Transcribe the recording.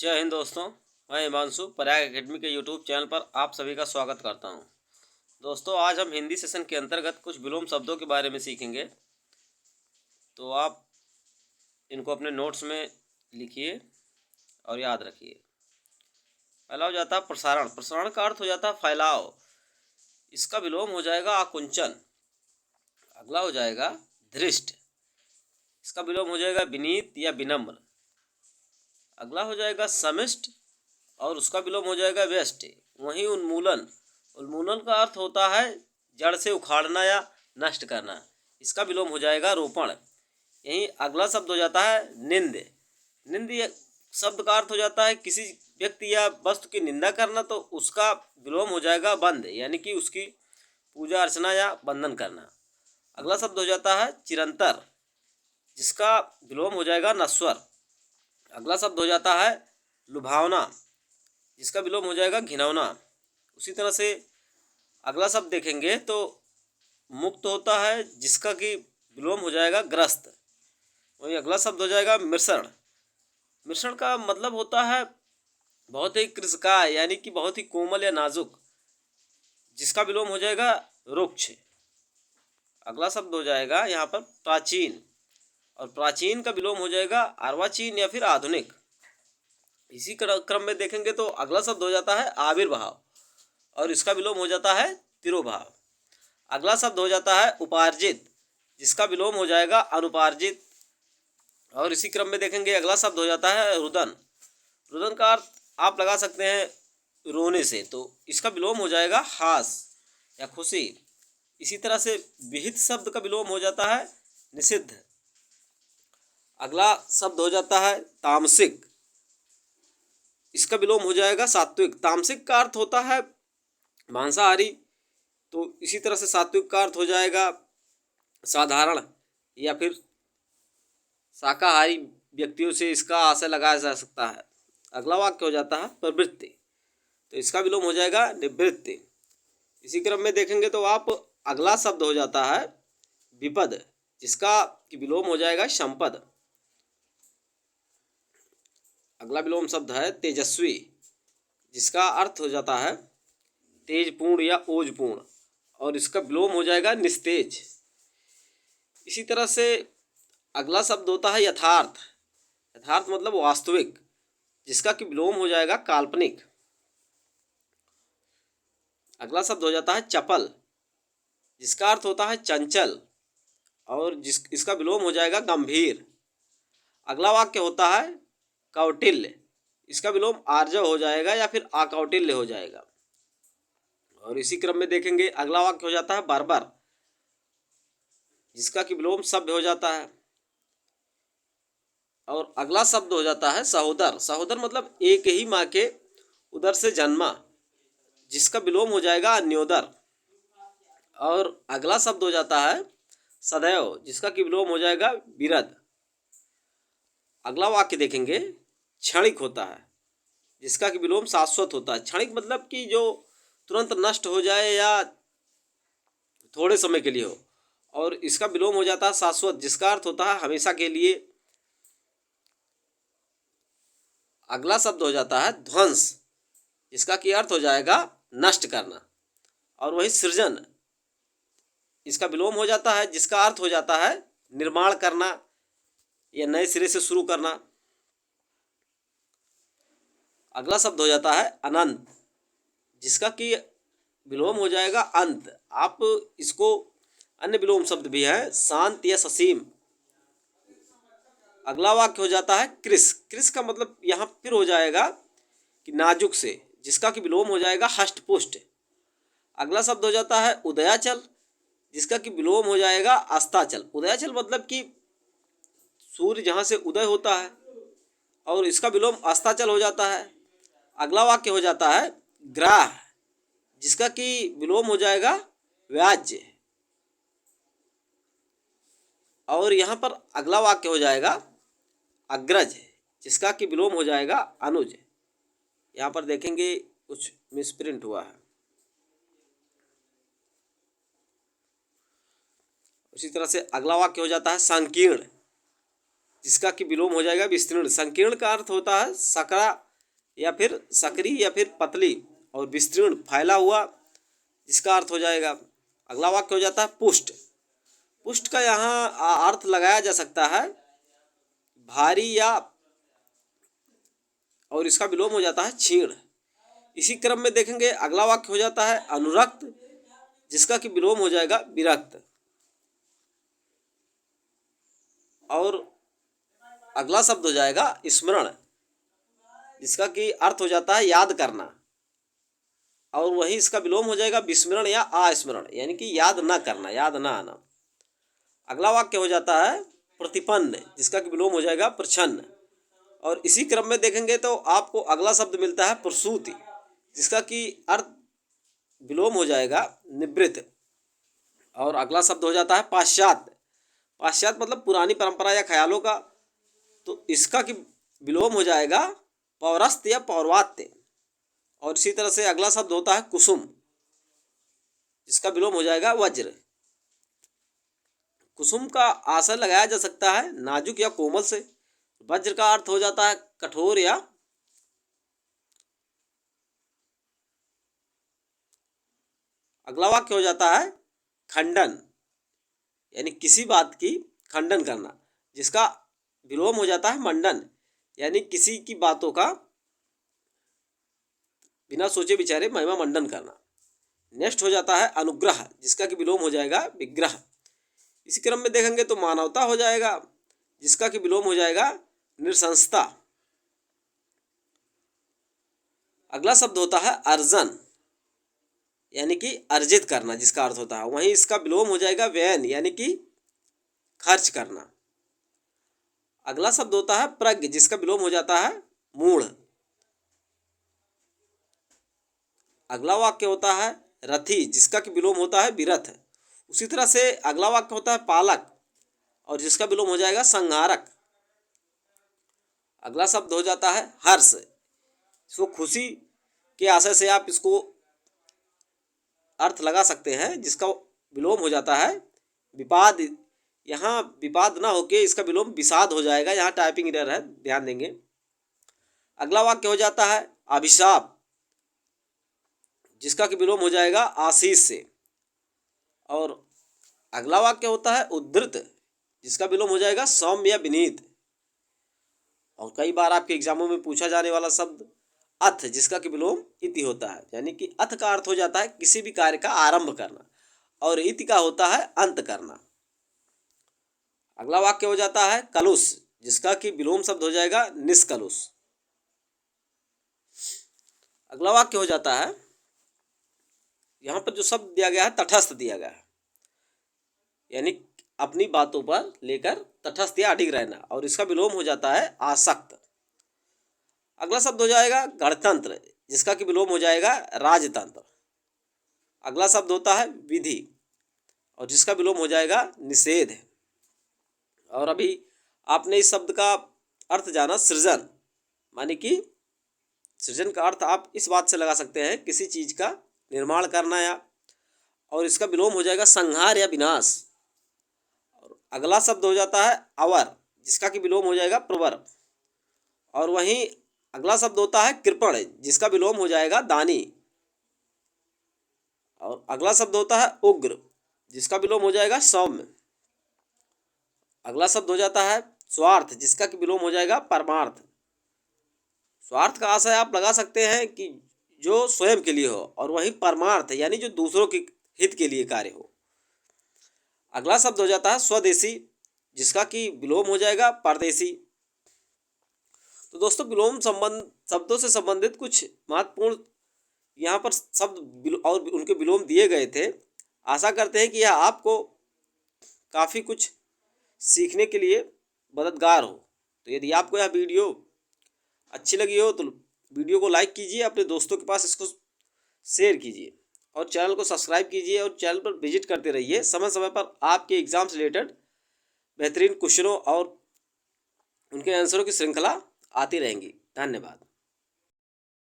जय हिंद दोस्तों। मैं हिमांशु प्रयाग एकेडमी के यूट्यूब चैनल पर आप सभी का स्वागत करता हूं। दोस्तों, आज हम हिंदी सेशन के अंतर्गत कुछ विलोम शब्दों के बारे में सीखेंगे, तो आप इनको अपने नोट्स में लिखिए और याद रखिए। पहला हो जाता है प्रसारण। प्रसारण का अर्थ हो जाता है फैलाव। इसका विलोम हो जाएगा आकुंचन। अगला हो जाएगा धृष्ट। इसका विलोम हो जाएगा विनीत या विनम्र। अगला हो जाएगा समिष्ट और उसका विलोम हो जाएगा व्यष्टि। वहीं उन्मूलन। उन्मूलन का अर्थ होता है जड़ से उखाड़ना या नष्ट करना। इसका विलोम हो जाएगा रोपण। यहीं अगला शब्द हो जाता है निंद। निंद शब्द का अर्थ हो जाता है किसी व्यक्ति या वस्तु की निंदा करना, तो उसका विलोम हो जाएगा बंद, यानी कि उसकी पूजा अर्चना या बंधन करना। अगला शब्द हो जाता है चिरंतर, जिसका विलोम हो जाएगा नश्वर। अगला शब्द हो जाता है लुभावना, जिसका विलोम हो जाएगा घिनौना। उसी तरह से अगला शब्द देखेंगे तो मुक्त होता है, जिसका कि विलोम हो जाएगा ग्रस्त। वहीं अगला शब्द हो जाएगा मिश्रण। मिश्रण का मतलब होता है बहुत ही कृशकाय, यानी कि बहुत ही कोमल या नाजुक, जिसका विलोम हो जाएगा रुक्ष। अगला शब्द हो जाएगा यहाँ पर प्राचीन, और प्राचीन का विलोम हो जाएगा अर्वाचीन या फिर आधुनिक। इसी क्रम में देखेंगे तो अगला शब्द हो जाता है आविर्भाव, और इसका विलोम हो जाता है तिरोभाव। अगला शब्द हो जाता है उपार्जित, जिसका विलोम हो जाएगा अनुपार्जित। और इसी क्रम में देखेंगे अगला शब्द हो जाता है रुदन। रुदन का अर्थ आप लगा सकते हैं रोने से, तो इसका विलोम हो जाएगा हास या खुशी। इसी तरह से विहित शब्द का विलोम हो जाता है निषिद्ध। अगला शब्द हो जाता है तामसिक। इसका विलोम हो जाएगा सात्विक। तामसिक का अर्थ होता है मांसाहारी, तो इसी तरह से सात्विक का अर्थ हो जाएगा साधारण या फिर शाकाहारी व्यक्तियों से इसका आशय लगाया जा सकता है। अगला वाक्य हो जाता है प्रवृत्ति, तो इसका विलोम हो जाएगा निवृत्ति। इसी क्रम में देखेंगे तो आप अगला शब्द हो जाता है विपद, जिसका विलोम हो जाएगा संपद। अगला विलोम शब्द है तेजस्वी, जिसका अर्थ हो जाता है तेजपूर्ण या ओजपूर्ण, और इसका विलोम हो जाएगा निस्तेज। इसी तरह से अगला शब्द होता है यथार्थ। यथार्थ मतलब वास्तविक, जिसका कि विलोम हो जाएगा काल्पनिक। अगला शब्द हो जाता है चपल, जिसका अर्थ होता है चंचल, और इसका विलोम हो जाएगा गंभीर। अगला वाक्य होता है कौटिल्य। इसका विलोम आर्जव हो जाएगा या फिर अकौटिल्य हो जाएगा। और इसी क्रम में देखेंगे अगला वाक्य हो जाता है बर्बर, जिसका कि विलोम सभ्य हो जाता है। और अगला शब्द हो जाता है सहोदर। सहोदर मतलब एक ही माँ के उदर से जन्मा, जिसका विलोम हो जाएगा अन्योदर। और अगला शब्द हो जाता है सदैव, जिसका कि विलोम हो जाएगा विरद। अगला वाक्य देखेंगे क्षणिक होता है, जिसका कि विलोम शाश्वत होता है। क्षणिक मतलब कि जो तुरंत नष्ट हो जाए या थोड़े समय के लिए हो, और इसका विलोम हो जाता है शाश्वत, जिसका अर्थ होता है हमेशा के लिए। अगला शब्द हो जाता है ध्वंस, जिसका कि अर्थ हो जाएगा नष्ट करना। और वही सृजन, इसका विलोम हो जाता है, जिसका अर्थ हो जाता है निर्माण करना या नए सिरे से शुरू करना। अगला शब्द हो जाता है अनंत, जिसका कि विलोम हो जाएगा अंत। आप इसको अन्य विलोम शब्द भी है शांत या ससीम। अगला वाक्य हो जाता है कृश। कृश का मतलब यहाँ फिर हो जाएगा कि नाजुक से, जिसका कि विलोम हो जाएगा हष्ट पुष्ट। अगला शब्द हो जाता है उदयाचल, जिसका कि विलोम हो जाएगा अस्ताचल। उदयाचल मतलब कि सूर्य जहाँ से उदय होता है, और इसका विलोम अस्ताचल हो जाता है। अगला वाक्य हो जाता है ग्राह, जिसका कि विलोम हो जाएगा व्याज्य। और यहाँ पर अगला वाक्य हो जाएगा अग्रज, जिसका कि विलोम हो जाएगा अनुज। यहाँ पर देखेंगे कुछ मिसप्रिंट हुआ है। उसी तरह से अगला वाक्य हो जाता है संकीर्ण, जिसका कि विलोम हो जाएगा विस्तीर्ण। संकीर्ण का अर्थ होता है सकरा या फिर सकरी या फिर पतली और विस्तीर्ण फैला हुआ, जिसका अर्थ हो जाएगा। अगला वाक्य हो जाता है पुष्ट। पुष्ट का यहाँ अर्थ लगाया जा सकता है भारी या, और इसका विलोम हो जाता है क्षीण। इसी क्रम में देखेंगे अगला वाक्य हो जाता है अनुरक्त, जिसका कि विलोम हो जाएगा विरक्त। और अगला शब्द हो जाएगा स्मरण, जिसका कि अर्थ हो जाता है याद करना, और वही इसका विलोम हो जाएगा विस्मरण या अस्मरण, यानी कि याद न करना, याद न आना। अगला वाक्य हो जाता है प्रतिपन्न, जिसका कि विलोम हो जाएगा प्रछन्न। और इसी क्रम में देखेंगे तो आपको अगला शब्द मिलता है प्रसूति, जिसका कि अर्थ विलोम हो जाएगा निवृत्त। और अगला शब्द हो जाता है पाश्चात्य। पाश्चात्य मतलब पुरानी परंपरा या ख्यालों का, तो इसका कि विलोम हो जाएगा पौरस्त्य या पौर्वात्य। और इसी तरह से अगला शब्द होता है कुसुम, जिसका विलोम हो जाएगा वज्र। कुसुम का आशय लगाया जा सकता है नाजुक या कोमल से। वज्र का अर्थ हो जाता है कठोर या, अगला वाक्य हो जाता है खंडन, यानी किसी बात की खंडन करना, जिसका विलोम हो जाता है मंडन, यानी किसी की बातों का बिना सोचे विचारे महिमा मंडन करना। नेक्स्ट हो जाता है अनुग्रह, जिसका कि विलोम हो जाएगा विग्रह। इसी क्रम में देखेंगे तो मानवता हो जाएगा, जिसका कि विलोम हो जाएगा नृशंसता। अगला शब्द होता है अर्जन, यानी कि अर्जित करना, जिसका अर्थ होता है, वहीं इसका विलोम हो जाएगा व्ययन, यानी कि खर्च करना। अगला शब्द होता है प्रज्ञ, जिसका विलोम हो जाता है मूढ़। अगला वाक्य होता है रथी, जिसका कि विलोम होता है विरथ। उसी तरह से अगला वाक्य होता है पालक, और जिसका विलोम हो जाएगा संहारक। अगला शब्द हो जाता है हर्ष, इसको खुशी के आशय से आप इसको अर्थ लगा सकते हैं, जिसका विलोम हो जाता है विपाद। यहाँ विपाद ना होके इसका विलोम विषाद हो जाएगा, यहाँ टाइपिंग एरर है, ध्यान देंगे। अगला वाक्य हो जाता है अभिशाप, जिसका कि विलोम हो जाएगा आशीष से। और अगला वाक्य होता है उद्धृत, जिसका विलोम हो जाएगा सौम्य या विनीत। और कई बार आपके एग्जामों में पूछा जाने वाला शब्द अथ, जिसका कि विलोम इति होता है, यानी कि अथ का अर्थ हो जाता है किसी भी कार्य का आरंभ करना, और इति का होता है अंत करना। अगला वाक्य हो जाता है कलुष, जिसका कि विलोम शब्द हो जाएगा निष्कलुष। अगला वाक्य हो जाता है, यहाँ पर जो शब्द दिया गया है तटस्थ दिया गया है, यानी अपनी बातों पर लेकर तटस्थ या अडिग रहना, और इसका विलोम हो जाता है आसक्त। अगला शब्द हो जाएगा गणतंत्र, जिसका कि विलोम हो जाएगा राजतंत्र। अगला शब्द होता है विधि, और जिसका विलोम हो जाएगा निषेध। और अभी आपने इस शब्द का अर्थ जाना सृजन, माने कि सृजन का अर्थ आप इस बात से लगा सकते हैं किसी चीज का निर्माण करना, या, और इसका विलोम हो जाएगा संहार या विनाश। और अगला शब्द हो जाता है अवर, जिसका कि विलोम हो जाएगा प्रवर। और वहीं अगला शब्द होता है कृपण, जिसका विलोम हो जाएगा दानी। और अगला शब्द होता है उग्र, जिसका विलोम हो जाएगा सौम्य। अगला शब्द हो जाता है स्वार्थ, जिसका कि विलोम हो जाएगा परमार्थ। स्वार्थ का आशय आप लगा सकते हैं कि जो स्वयं के लिए हो, और वहीं परमार्थ यानी जो दूसरों के हित के लिए कार्य हो। अगला शब्द हो जाता है स्वदेशी, जिसका कि विलोम हो जाएगा परदेशी। तो दोस्तों विलोम शब्दों से संबंधित कुछ महत्वपूर्ण यहाँ पर शब्द और उनके विलोम दिए गए थे। आशा करते हैं कि यह आपको काफ़ी कुछ सीखने के लिए मददगार हो। तो यदि आपको यह वीडियो अच्छी लगी हो तो वीडियो को लाइक कीजिए, अपने दोस्तों के पास इसको शेयर कीजिए, और चैनल को सब्सक्राइब कीजिए, और चैनल पर विजिट करते रहिए। समय समय पर आपके एग्ज़ाम से रिलेटेड बेहतरीन क्वेश्चनों और उनके आंसरों की श्रृंखला आती रहेंगी। धन्यवाद।